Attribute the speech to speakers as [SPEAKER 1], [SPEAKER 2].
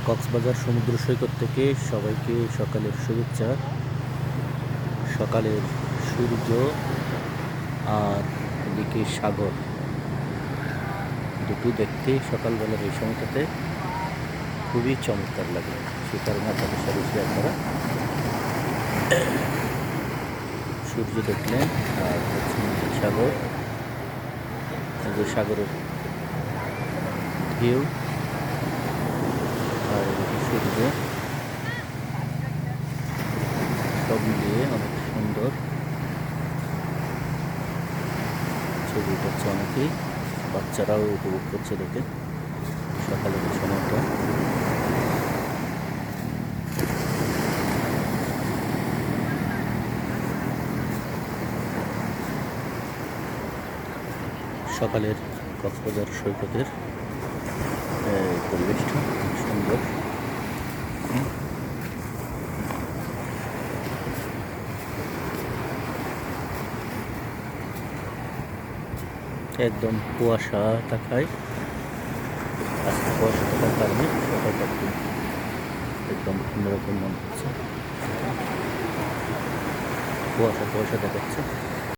[SPEAKER 1] কক্সবাজার সমুদ্র সৈকত থেকে সবাইকে সকালের শুভেচ্ছা। সকালের সূর্য আর এদিকে সাগর দুটো দেখতে সকালবেলার এই সময়টাতে খুবই চমৎকার লাগে। সে কারণে আপনাদের সাথে শেয়ার করা। সূর্য দেখলেন আর হচ্ছে সাগর, এই যে সাগরের ঢেউ আর এদিকে সূর্য, সব মিলিয়ে অনেক সুন্দর ছবি উঠাচ্ছে অনেকেই। বাচ্চারাও উপভোগ করছে দেখে সকালের এই সময়টা। সকালের কক্সবাজার সৈকতের পরিবেশটা খুব সুন্দর। একদম কুয়াশা থাকায়, আজকে কুয়াশা থাকার কারণে সকালটা একটু একদম অন্যরকম মনে হচ্ছে, কুয়াশা কুয়াশা দেখাচ্ছে।